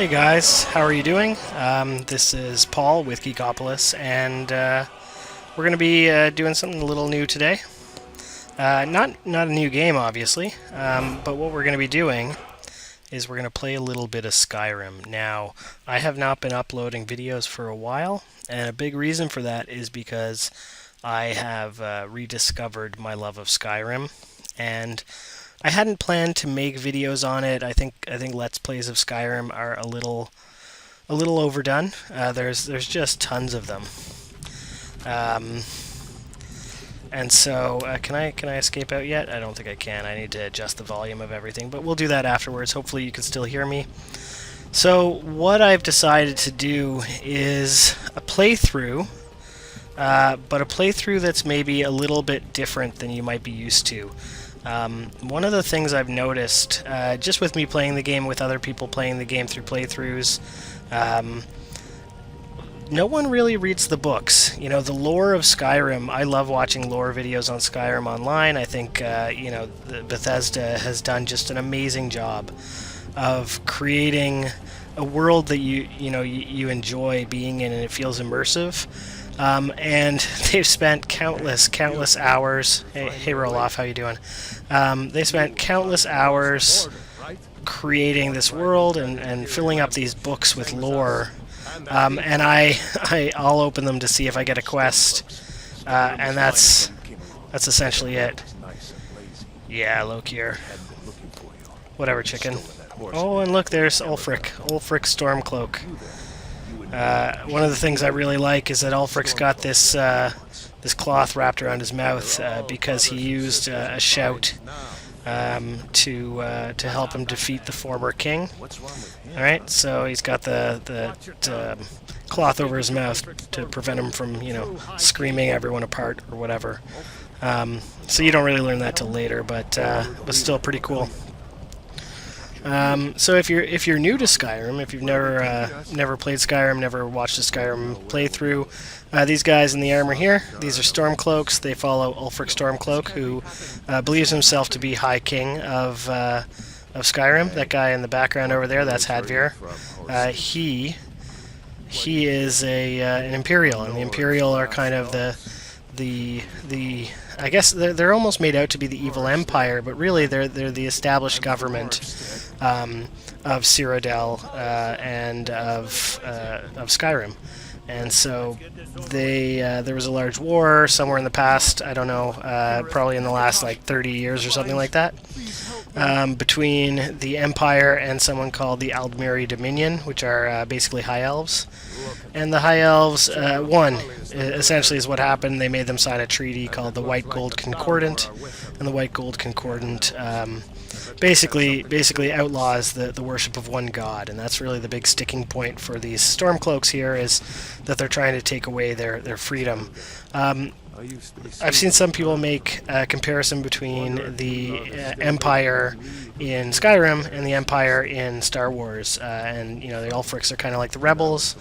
Hey guys, how are you doing? This is Paul with Geekopolis, and we're going to be doing something a little new today. Not a new game, obviously, but what we're going to be doing is we're going to play a little bit of Skyrim. Now, I have not been uploading videos for a while, and a big reason for that is because I have rediscovered my love of Skyrim, and I hadn't planned to make videos on it. I think Let's Plays of Skyrim are a little overdone. There's just tons of them. And so, can I escape out yet? I don't think I can. I need to adjust the volume of everything, but we'll do that afterwards. Hopefully you can still hear me. So what I've decided to do is a playthrough, but a playthrough that's maybe a little bit different than you might be used to. One of the things I've noticed, just with me playing the game with other people playing the game through playthroughs, no one really reads the books. You know, the lore of Skyrim, I love watching lore videos on Skyrim online. I think, Bethesda has done just an amazing job of creating a world that you enjoy being in, and it feels immersive. And they've spent countless hours. Hey Roloff, how you doing? They spent countless hours creating this world and filling up these books with lore. And I'll open them to see if I get a quest, and that's essentially it. Yeah, Lokier. Whatever, chicken. Oh, and look, there's Ulfric Stormcloak. One of the things I really like is that Ulfric's got this this cloth wrapped around his mouth because he used a shout to help him defeat the former king. All right, so he's got the cloth over his mouth to prevent him from screaming everyone apart or whatever. So you don't really learn that till later, but still pretty cool. So if you're new to Skyrim, if you've never played Skyrim, never watched a Skyrim playthrough, these guys in the armor here, these are Stormcloaks. They follow Ulfric Stormcloak, who believes himself to be High King of Skyrim. That guy in the background over there, that's Hadvir. He is an Imperial, and the Imperial are kind of the I guess they're almost made out to be the evil empire, but really they're the established government of Cyrodiil and of Skyrim. And so there was a large war somewhere in the past, I don't know, probably in the last like 30 years or something like that, between the Empire and someone called the Aldmeri Dominion, which are basically High Elves. And the High Elves won, essentially is what happened. They made them sign a treaty called the White Gold Concordant, and the White Gold Concordant basically outlaws the worship of one god, and that's really the big sticking point for these Stormcloaks here, is that they're trying to take away their freedom. I've seen some people make a comparison between the Empire in Skyrim and the Empire in Star Wars, and the Ulfrics are kind of like the rebels,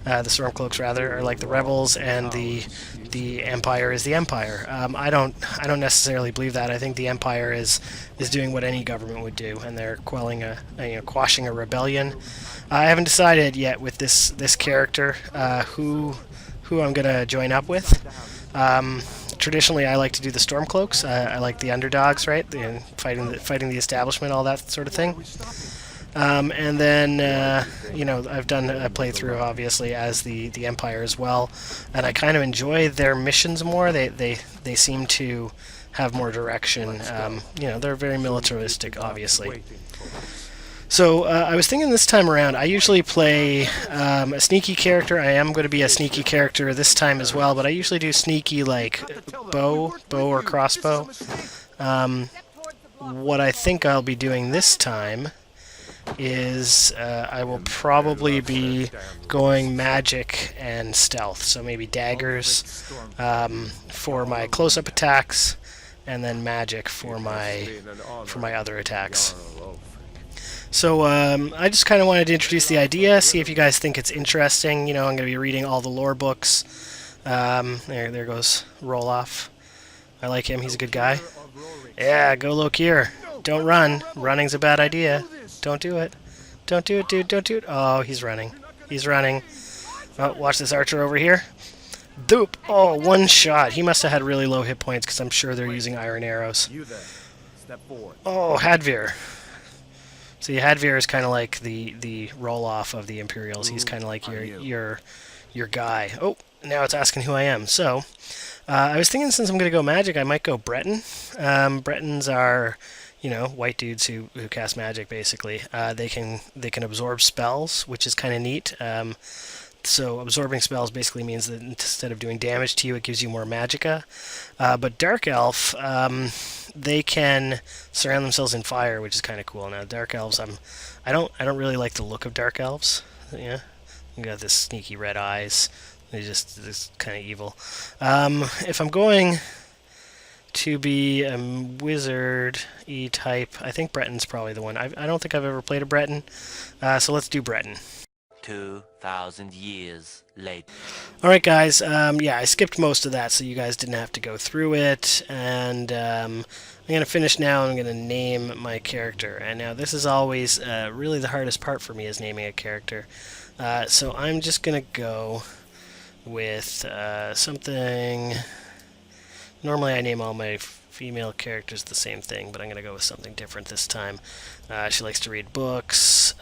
the Stormcloaks rather are like the rebels, and the Empire is the Empire. I don't necessarily believe that. I think the Empire is doing what any government would do, and they're quashing a rebellion. I haven't decided yet with this character who I'm gonna join up with. Traditionally, I like to do the Stormcloaks. I like the underdogs, right? Fighting the establishment, all that sort of thing. And then, I've done a playthrough, obviously, as the Empire as well, and I kind of enjoy their missions more. They seem to have more direction. They're very militaristic, obviously. So I was thinking this time around, I usually play a sneaky character. I am going to be a sneaky character this time as well, but I usually do sneaky like bow or crossbow. What I think I'll be doing this time is I will probably be going magic and stealth. So maybe daggers for my close-up attacks, and then magic for my other attacks. So I just kind of wanted to introduce the idea, see if you guys think it's interesting. I'm going to be reading all the lore books. There goes Roloff. I like him. He's a good guy. Yeah, go Lokier. Don't run. Running's a bad idea. Don't do it. Don't do it, dude. Don't do it. Oh, he's running. He's running. Oh, watch this archer over here. Doop! Oh, one shot. He must have had really low hit points because I'm sure they're using iron arrows. Oh, Hadvir. See, Hadvir is kind of like the roll-off of the Imperials. He's kind of like your guy. Oh, now it's asking who I am. So, I was thinking since I'm going to go magic, I might go Breton. Bretons are, you know, white dudes who cast magic, basically. They can absorb spells, which is kind of neat. So absorbing spells basically means that instead of doing damage to you, it gives you more magicka. But Dark Elf, they can surround themselves in fire, which is kind of cool. Now, Dark Elves, I don't really like the look of Dark Elves. Yeah, you got this sneaky red eyes. They're just kind of evil. If I'm going to be a wizard-y type, I think Breton's probably the one. I don't think I've ever played a Breton, so let's do Breton. 2,000 years later. Alright guys, yeah, I skipped most of that so you guys didn't have to go through it, and I'm going to finish now and I'm going to name my character. And now this is always really the hardest part for me is naming a character. So I'm just going to go with something... Normally I name all my female characters the same thing, but I'm going to go with something different this time. She likes to read books.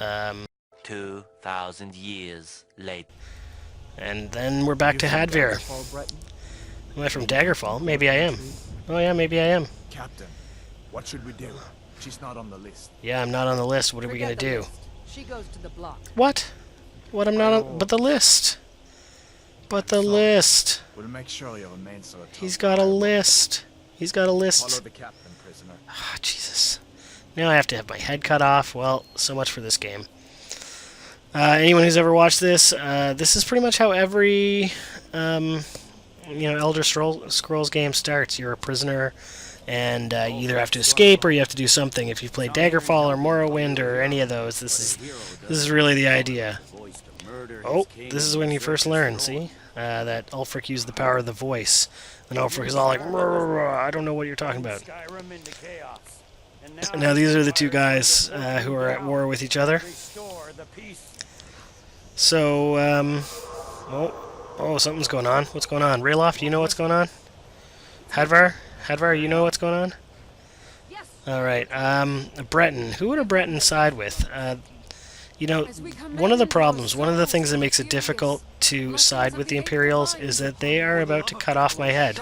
2,000 years later. And then we're back to Hadvir. Am I from Daggerfall? Maybe I am. Oh yeah, maybe I am. Captain, what should we do? She's not on the list. Yeah, I'm not on the list. What are we gonna do? She goes to the block. What? What? I'm not on. But the list. But the list. We'll make sure you remain so. He's got a list. He's got a list. Follow the captain, prisoner. Ah, Jesus. Now I have to have my head cut off. Well, so much for this game. Anyone who's ever watched this, this is pretty much how every, Elder Scrolls game starts. You're a prisoner, and you either have to escape or you have to do something. If you've played Daggerfall or Morrowind or any of those, this is really the idea. Oh, this is when you first learn, see? That Ulfric used the power of the voice. And Ulfric is all like, I don't know what you're talking about. Now these are the two guys who are at war with each other. So, oh, something's going on. What's going on? Rayloff, do you know what's going on? Hadvar, you know what's going on? Yes. Alright, a Breton. Who would a Breton side with? One of the problems, one of the things that makes it difficult to side with the Imperials is that they are about to cut off my head.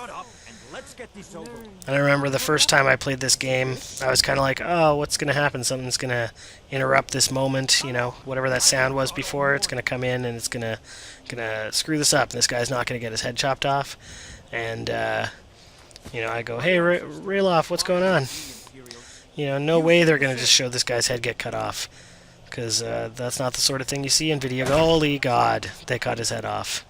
And I remember the first time I played this game, I was kind of like, oh, what's going to happen? Something's going to interrupt this moment, whatever that sound was before, it's going to come in and it's going to screw this up, and this guy's not going to get his head chopped off. And, I go, hey, Rayloff, what's going on? No way they're going to just show this guy's head get cut off, because that's not the sort of thing you see in video. Holy God, they cut his head off.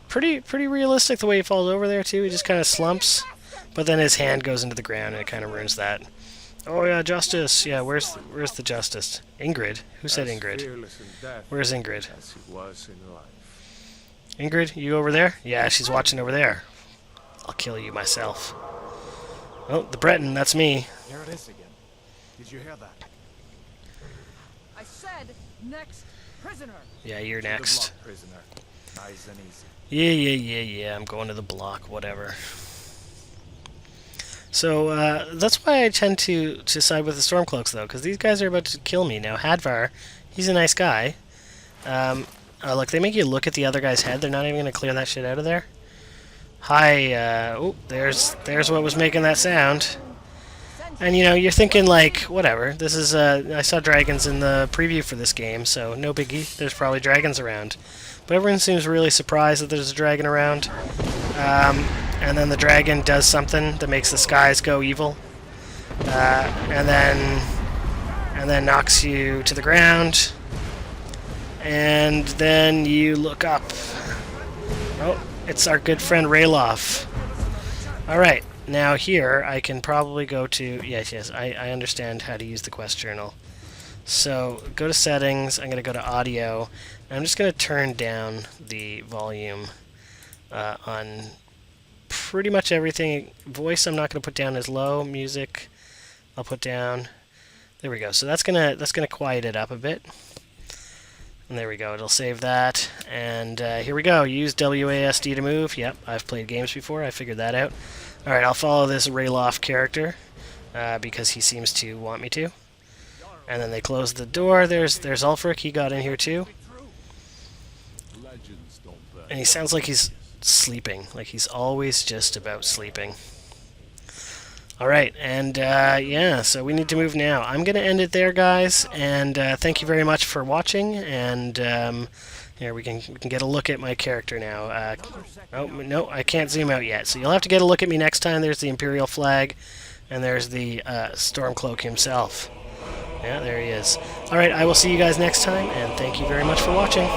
Pretty realistic the way he falls over there too. He just kind of slumps, but then his hand goes into the ground and it kind of ruins that. Oh yeah, justice. Yeah, where's the justice? Ingrid. Who said Ingrid? Where's Ingrid? Ingrid, you over there? Yeah, she's watching over there. I'll kill you myself. Oh, the Breton. That's me. Here it is again. Did you hear that? I said next prisoner. Yeah, you're next. Block, prisoner. Nice and easy. Yeah, I'm going to the block, whatever. So, that's why I tend to side with the Stormcloaks, though, because these guys are about to kill me. Now, Hadvar, he's a nice guy. Look, they make you look at the other guy's head. They're not even going to clear that shit out of there. Hi, oh, there's what was making that sound. And, you're thinking, like, whatever. This is, I saw dragons in the preview for this game, so no biggie. There's probably dragons around. But everyone seems really surprised that there's a dragon around. And then the dragon does something that makes the skies go evil. And then knocks you to the ground. And then you look up. Oh, it's our good friend Rayloff. Alright, now here I can probably go to... Yes, I understand how to use the quest journal. So, go to settings, I'm going to go to audio, and I'm just going to turn down the volume on pretty much everything. Voice I'm not going to put down as low, music I'll put down. There we go. So that's gonna quiet it up a bit. And there we go. It'll save that. And here we go. Use WASD to move. Yep, I've played games before. I figured that out. All right, I'll follow this Rayloff character because he seems to want me to. And then they close the door. There's Ulfric. He got in here too. And he sounds like he's sleeping. Like he's always just about sleeping. Alright, and yeah, so we need to move now. I'm going to end it there, guys, and thank you very much for watching, and here we can get a look at my character now. Oh, no, I can't zoom out yet, so you'll have to get a look at me next time. There's the Imperial flag, and there's the Stormcloak himself. Yeah, there he is. Alright, I will see you guys next time, and thank you very much for watching.